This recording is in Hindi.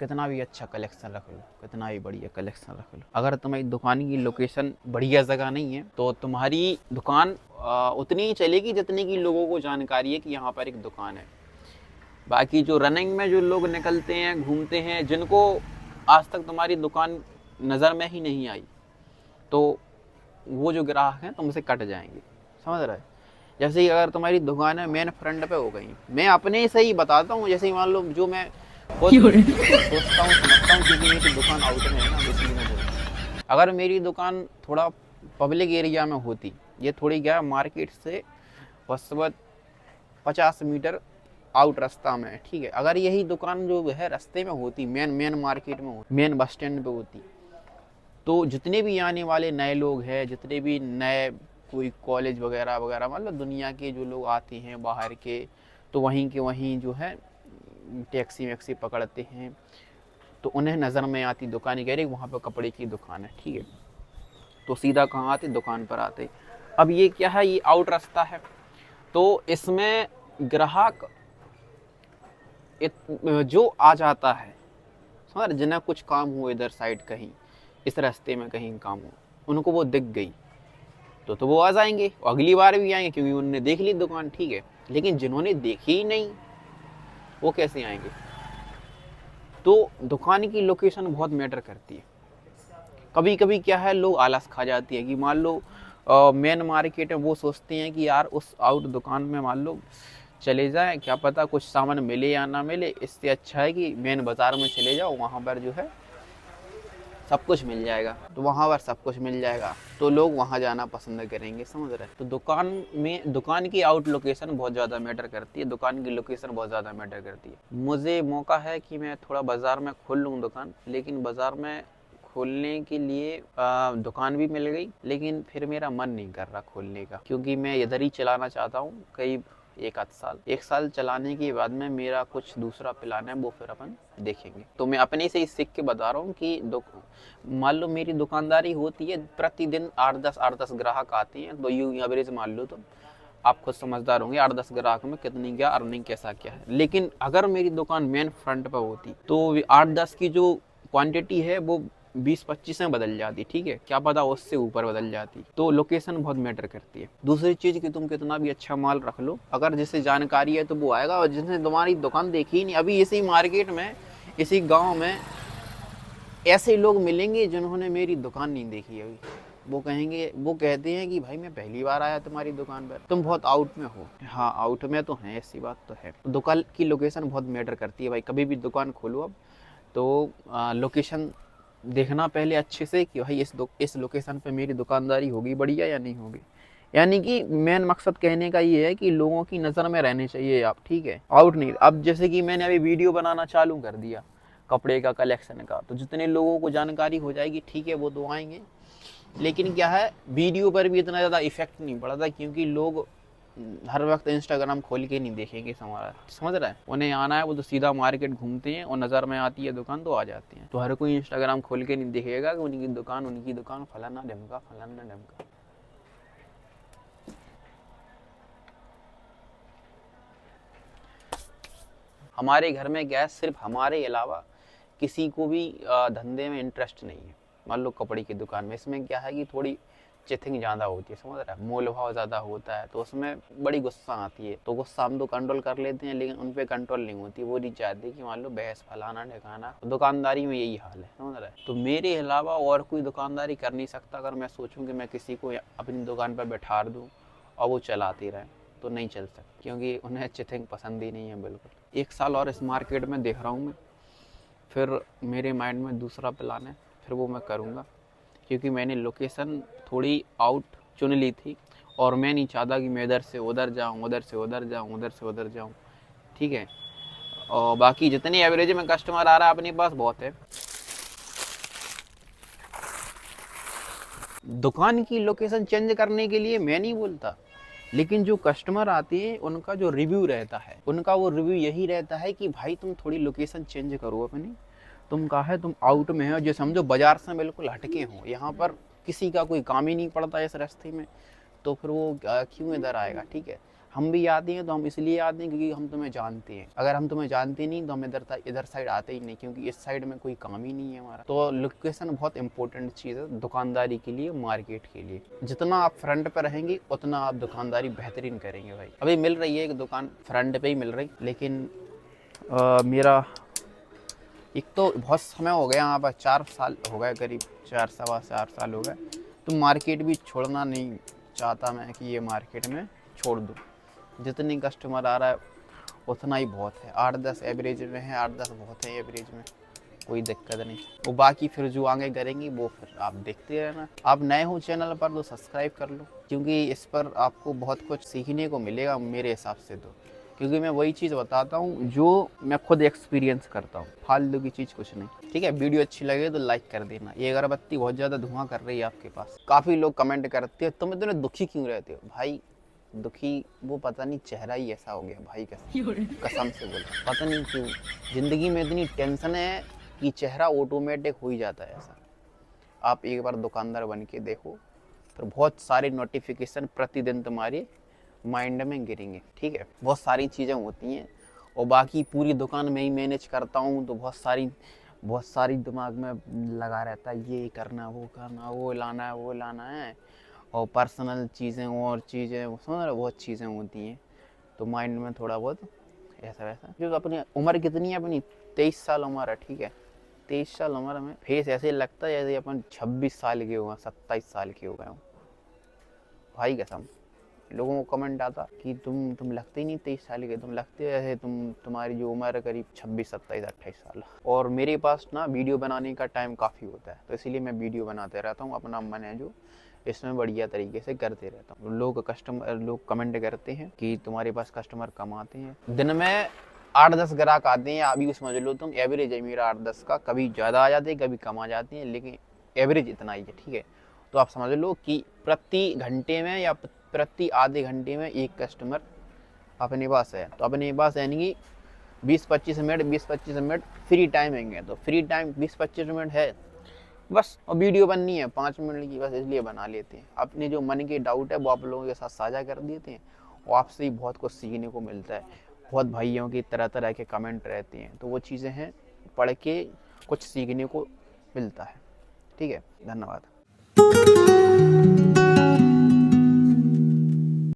कितना भी अच्छा कलेक्शन रख लो, कितना भी बढ़िया कलेक्शन रख लो, अगर तुम्हारी दुकान की लोकेशन बढ़िया जगह नहीं है तो तुम्हारी दुकान उतनी ही चलेगी जितनी की लोगों को जानकारी है कि यहाँ पर एक दुकान है। बाकी जो रनिंग में जो लोग निकलते हैं, घूमते हैं, जिनको आज तक तुम्हारी दुकान नज़र में ही नहीं आई, तो वो जो ग्राहक हैं तुमसे कट जाएंगे, समझ रहे। जैसे कि अगर तुम्हारी दुकान है मेन फ्रंट पे हो गई, मैं अपने से ही बताता हूँ, जैसे मान लो जो मैं खुद सोचता हूँ समझता हूँ, क्योंकि मेरी दुकान आउट में है ना, इसलिए मैं बोलता हूँ। अगर मेरी दुकान थोड़ा पब्लिक एरिया में होती, ये थोड़ी क्या मार्केट से बस 50 मीटर आउट रास्ता में है, ठीक है, अगर यही दुकान जो है रास्ते में होती, मेन मार्केट में होती, मेन बस स्टैंड पे होती, तो जितने भी आने वाले नए लोग हैं, जितने भी नए कोई कॉलेज वगैरह वगैरह, मतलब दुनिया के जो लोग आते हैं बाहर के, तो वहीं के वहीं जो है टैक्सी वैक्सी पकड़ते हैं, तो उन्हें नज़र में आती दुकान, कह रही वहाँ पर कपड़े की दुकान है, ठीक है, तो सीधा कहाँ आते, दुकान पर आते। अब ये क्या है, ये आउट रास्ता है, तो इसमें ग्राहक जो आ जाता है, समझ, जिन्हें कुछ काम हो इधर साइड कहीं, इस रास्ते में कहीं काम हो, उनको वो दिख गई तो वो आ जाएंगे, अगली बार भी आएंगे क्योंकि उन्होंने देख ली दुकान, ठीक है। लेकिन जिन्होंने देखी ही नहीं वो कैसे आएंगे। तो दुकान की लोकेशन बहुत मैटर करती है। कभी कभी क्या है, लोग आलस खा जाती है कि मान लो मेन मार्केट में वो सोचते हैं कि यार उस आउट दुकान में मान लो चले जाए, क्या पता कुछ सामान मिले या ना मिले, इससे अच्छा है कि मेन बाजार में चले जाओ, वहाँ पर जो है सब कुछ मिल जाएगा, तो वहाँ पर सब कुछ मिल जाएगा, तो लोग वहाँ जाना पसंद करेंगे, समझ रहे। तो दुकान की आउट लोकेशन बहुत ज़्यादा मैटर करती है, दुकान की लोकेशन बहुत ज़्यादा मैटर करती है। मुझे मौका है कि मैं थोड़ा बाज़ार में खोल लूँ दुकान, लेकिन बाज़ार में खोलने के लिए दुकान भी मिल गई, लेकिन फिर मेरा मन नहीं कर रहा खोलने का, क्योंकि मैं इधर ही चलाना चाहता हूँ करीब एक साल चलाने के बाद में मेरा कुछ दूसरा प्लान है, वो फिर अपन देखेंगे। तो मैं अपने से ही सीख के बता रहा हूँ कि मान लो मेरी दुकानदारी होती है, प्रतिदिन 8-10 ग्राहक आते हैं, तो यू एवरेज मान लो, तो आप खुद समझदार होंगे 8-10 ग्राहक में कितनी क्या अर्निंग कैसा क्या है। लेकिन अगर मेरी दुकान मेन फ्रंट पर होती तो 8-10 की जो क्वांटिटी है वो 20-25 में बदल जाती, ठीक है, क्या पता उससे ऊपर बदल जाती। तो लोकेशन बहुत मैटर करती है। दूसरी चीज़ कि तुम कितना भी अच्छा माल रख लो, अगर जिससे जानकारी है तो वो आएगा, और जिसने तुम्हारी दुकान देखी ही नहीं, अभी इसी मार्केट में इसी गाँव में ऐसे लोग मिलेंगे जिन्होंने मेरी दुकान नहीं देखी अभी, वो कहेंगे, वो कहते हैं कि भाई मैं पहली बार आया तुम्हारी दुकान पर, तुम बहुत आउट में हो। हाँ आउट में तो है, ऐसी बात तो है। दुकान की लोकेशन बहुत मैटर करती है भाई, कभी भी दुकान खोलो अब तो लोकेशन देखना पहले अच्छे से कि भाई इस लोकेशन पे मेरी दुकानदारी होगी बढ़िया या नहीं होगी। यानी कि मेन मकसद कहने का ये है कि लोगों की नज़र में रहने चाहिए आप, ठीक है, आउट नहीं। अब जैसे कि मैंने अभी वीडियो बनाना चालू कर दिया कपड़े का कलेक्शन का, तो जितने लोगों को जानकारी हो जाएगी, ठीक है, वो तो आएंगे। लेकिन क्या है, वीडियो पर भी इतना ज़्यादा इफेक्ट नहीं पड़ता, क्योंकि लोग हर वक्त इंस्टाग्राम खोल के नहीं देखेंगे, समझ रहा है। उन्हें आना है वो तो सीधा मार्केट घूमते हैं और नज़र में आती है दुकान तो आ जाते हैं। तो हर कोई इंस्टाग्राम खोल के नहीं देखेगा कि उनकी दुकान फलाना ढमका फलाना ढमका। हमारे घर में क्या है, सिर्फ हमारे अलावा किसी को भी धंधे में इंटरेस्ट नहीं है। मान लो कपड़े की दुकान में, इसमें क्या है कि थोड़ी चिथिंग ज़्यादा होती है, समझ रहा है, मोल भाव ज़्यादा होता है, तो उसमें बड़ी गुस्सा आती है। तो गुस्सा हम तो कंट्रोल कर लेते हैं, लेकिन उन पर कंट्रोल नहीं होती। वो नहीं चाहती कि मान लो बहस फलाना ठिकाना। तो दुकानदारी में यही हाल है, समझ रहा है। तो मेरे अलावा और कोई दुकानदारी कर नहीं सकता। अगर मैं सोचूं कि मैं किसी को अपनी दुकान पर बैठा दूँ और वो चलाते रहे, तो नहीं चल सकता, क्योंकि उन्हें चिथिंग पसंद ही नहीं है बिल्कुल। 1 साल और इस मार्केट में देख रहा हूँ मैं, फिर मेरे माइंड में दूसरा प्लान है, फिर वो मैं करूँगा, क्योंकि मैंने लोकेशन थोड़ी आउट चुन ली थी, और मैं नहीं चाहता कि मैं इधर से उधर जाऊँ, उधर से उधर जाऊँ, उधर से उधर जाऊँ, ठीक है। और बाकी जितने एवरेज में कस्टमर आ रहा है अपने पास बहुत है। दुकान की लोकेशन चेंज करने के लिए मैं नहीं बोलता, लेकिन जो कस्टमर आते हैं उनका जो रिव्यू रहता है, उनका वो रिव्यू यही रहता है कि भाई तुम थोड़ी लोकेशन चेंज करो अपनी, तुम कहा है तुम आउट में हो, जो समझो बाजार से बिल्कुल हटके हो, यहाँ पर किसी का कोई काम ही नहीं पड़ता इस रास्ते में, तो फिर वो क्यों इधर आएगा, ठीक है। हम भी आते हैं तो हम इसलिए आते हैं क्योंकि हम तुम्हें जानते हैं। अगर हम तुम्हें जानते नहीं तो हम इधर साइड आते ही नहीं, क्योंकि इस साइड में कोई काम ही नहीं है हमारा। तो लोकेशन बहुत इंपॉर्टेंट चीज़ है दुकानदारी के लिए, मार्केट के लिए। जितना आप फ्रंट पर रहेंगे उतना आप दुकानदारी बेहतरीन करेंगे भाई। अभी मिल रही है एक दुकान फ्रंट पे ही मिल रही, लेकिन मेरा एक तो बहुत समय हो गया यहाँ पर, 4 साल हो गए करीब, 4 साल हो गए। तो मार्केट भी छोड़ना नहीं चाहता मैं कि ये मार्केट में छोड़ दूँ। जितनी कस्टमर आ रहा है उतना ही बहुत है। 8-10 एवरेज में है, 8-10 बहुत है एवरेज में, कोई दिक्कत नहीं। वो बाकी फिर जो आगे करेंगी वो फिर आप देखते रहना। आप नए हो चैनल पर तो सब्सक्राइब कर लो, क्योंकि इस पर आपको बहुत कुछ सीखने को मिलेगा मेरे हिसाब से तो। क्योंकि मैं वही चीज़ बताता हूँ जो मैं खुद एक्सपीरियंस करता हूँ, फालतू की चीज़ कुछ नहीं। ठीक है, वीडियो अच्छी लगे तो लाइक कर देना। ये अगरबत्ती बहुत ज़्यादा धुआं कर रही है आपके पास। काफ़ी लोग कमेंट करते हैं तुम इतने दुखी क्यों रहते हो भाई। दुखी वो पता नहीं, चेहरा ही ऐसा हो गया भाई, कसम से बोला, पता नहीं क्यों ज़िंदगी में इतनी टेंशन है कि चेहरा ऑटोमेटिक हो ही जाता है ऐसा। आप एक बार दुकानदार बन के देखो, फिर बहुत सारे नोटिफिकेशन प्रतिदिन तुम्हारे माइंड में गिरेंगे। ठीक है, बहुत सारी चीज़ें होती हैं, और बाकी पूरी दुकान में ही मैनेज करता हूँ तो बहुत सारी दिमाग में लगा रहता है, ये करना, वो लाना है, वो लाना है, और पर्सनल चीज़ें और चीज़ें समझ रहे, बहुत चीज़ें होती हैं। तो माइंड में थोड़ा बहुत ऐसा वैसा। जो अपनी उम्र कितनी है, अपनी 23 साल उम्र है। ठीक है, 23 साल उम्र में फेस ऐसे लगता है जैसे अपन 26 साल के हो गए, 27 साल के हो गए हों भाई कसम। लोगों को कमेंट आता कि तुम लगते ही नहीं 23 साल के, तुम लगते हो जैसे तुम्हारी जो उम्र है करीब 26, 27, 28 साल। और मेरे पास ना वीडियो बनाने का टाइम काफ़ी होता है, तो इसीलिए मैं वीडियो बनाते रहता हूँ। अपना मन है जो इसमें बढ़िया तरीके से करते रहता हूँ। लोग कमेंट करते हैं कि तुम्हारे पास कस्टमर कम आते हैं। दिन में 8-10 ग्राहक आते हैं, अभी समझ लो तुम, एवरेज है मेरा 8-10 का। कभी ज़्यादा आ जाते हैं, कभी कम आ जाते हैं, लेकिन एवरेज इतना ही है। ठीक है, तो आप समझ लो कि प्रति घंटे में या प्रति आधे घंटे में एक कस्टमर अपने पास है। तो अपने पास यानी कि 20-25 मिनट फ्री टाइम है। तो फ्री टाइम 20-25 मिनट है बस, और वीडियो बननी है 5 मिनट की बस, इसलिए बना लेते हैं। अपने जो मन के डाउट है वो आप लोगों के साथ साझा कर देते हैं, और आपसे ही बहुत कुछ सीखने को मिलता है। बहुत भाइयों की तरह तरह के कमेंट रहते हैं, तो वो चीज़ें हैं पढ़ के कुछ सीखने को मिलता है। ठीक है, धन्यवाद।